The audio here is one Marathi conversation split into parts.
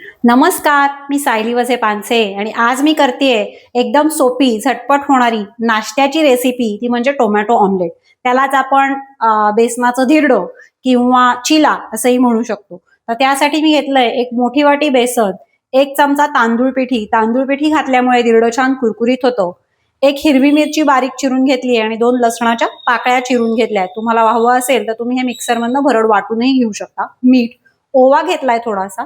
नमस्कार, मी सायली वझे पानसे आणि आज मी करतेय एकदम सोपी झटपट होणारी नाश्त्याची रेसिपी, ती म्हणजे टोमॅटो ऑमलेट. त्यालाच आपण बेसनाचं धिरडं किंवा चिला असंही म्हणू शकतो. तर त्यासाठी मी घेतलंय एक मोठी वाटी बेसन, 1 चमचा तांदूळ पिठी घातल्यामुळे धिरडं छान कुरकुरीत होतं. 1 हिरवी मिरची बारीक चिरून घेतली आणि 2 लसणाच्या पाकळ्या चिरून घेतल्या. तुम्हाला हवं असेल तर तुम्ही हे मिक्सरमधनं भरड वाटूनही घेऊ शकता. मीठ, ओवा घेतलाय थोडासा,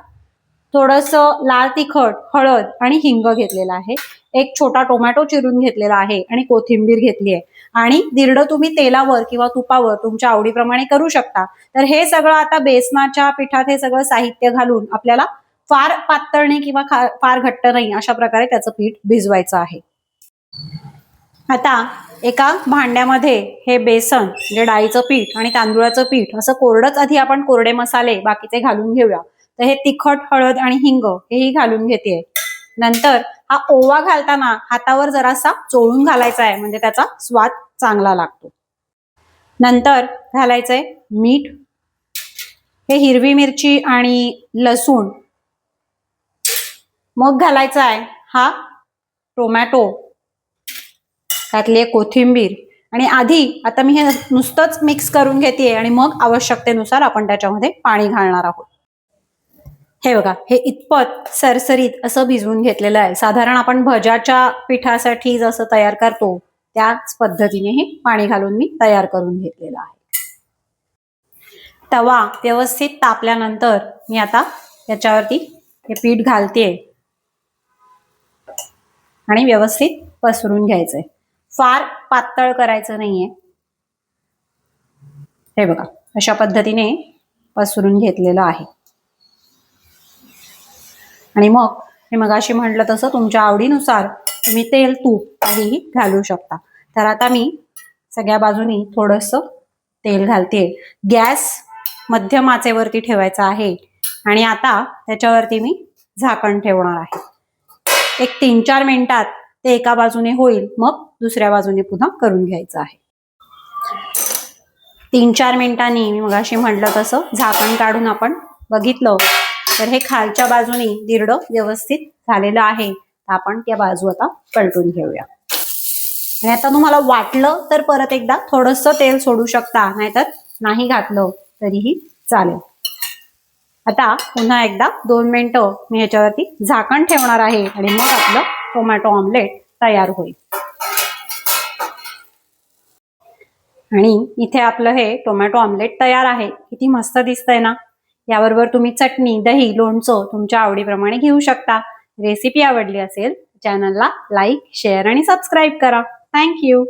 थोडंसं लाल तिखट, हळद आणि हिंग घेतलेला आहे. 1 छोटा टोमॅटो चिरून घेतलेला आहे आणि कोथिंबीर घेतली आहे. आणि धिरडं तुम्ही तेलावर किंवा तुपावर तुमच्या आवडीप्रमाणे करू शकता. तर हे सगळं आता बेसनाच्या पिठात हे सगळं साहित्य घालून आपल्याला फार पातळ नाही किंवा फार घट्ट नाही अशा प्रकारे त्याचं पीठ भिजवायचं आहे. आता एका भांड्यामध्ये हे बेसन म्हणजे डाळीचं पीठ आणि तांदूळाचं पीठ असं कोरडंच आधी आपण कोरडे मसाले बाकीचे घालून घेऊया. तर हे तिखट, हळद आणि हिंग हेही घालून घेते. नंतर हा ओवा घालताना हातावर जरासा चोळून घालायचा आहे, म्हणजे त्याचा स्वाद चांगला लागतो. नंतर घालायचंय मीठ, हे हिरवी मिरची आणि लसूण, मग घालायचा आहे हा टोमॅटो, घातली कोथिंबीर आणि आधी आता मी हे नुसतंच मिक्स करून घेते आणि मग आवश्यकतेनुसार आपण त्याच्यामध्ये पाणी घालणार आहोत. हे बघा, हे इतपत सरसरीत असं भिजवून घेतलेलं आहे. साधारण आपण भज्याच्या पिठासाठी जसं तयार करतो त्याच पद्धतीने हे पाणी घालून मी तयार करून घेतलेलं आहे. तवा व्यवस्थित तापल्यानंतर मी आता त्याच्यावरती हे पीठ घालतेय आणि व्यवस्थित पसरून घ्यायचंय. फार पातळ करायचं नाहीये. हे बघा, अशा पद्धतीने पसरून घेतलेलं आहे. आणि मग हे मगाशी म्हटलं तसं तुमच्या आवडीनुसार तुम्ही तेल, तूप काहीही घालू शकता. तर आता मी सगळ्या बाजूनी थोडंसं तेल घालते. गॅस मध्यम आचेवरती ठेवायचा आहे आणि आता त्याच्यावरती मी झाकण ठेवणार आहे. एक 3-4 मिनिटात ते एका बाजूने होईल, मग दुसऱ्या बाजूने पुन्हा करून घ्यायचं आहे. 3-4 मिनिटांनी मी मगाशी म्हटलं तसं झाकण काढून आपण बघितलं तर हे खालच्या बाजूने धिरडं व्यवस्थित झालेलं आहे. आपण त्या बाजू आता पलटून घेऊया. आणि आता तुम्हाला वाटलं तर परत एकदा थोडंसं तेल सोडू शकता, नाहीतर नाही घातलं तरीही चालेल. आता पुन्हा एकदा 2 मिनिटं मी ह्याच्यावरती झाकण ठेवणार आहे आणि मग आपलं टोमॅटो ऑमलेट तयार होईल. आणि इथे आपलं हे टोमॅटो ऑमलेट तयार आहे. किती मस्त दिसतंय ना. याबरोबर तुम्ही चटणी, दही, लोणचं तुमच्या आवडीप्रमाणे घेऊ शकता. रेसिपी आवडली असेल चॅनलला लाईक, शेअर आणि सबस्क्राईब करा. थँक्यू.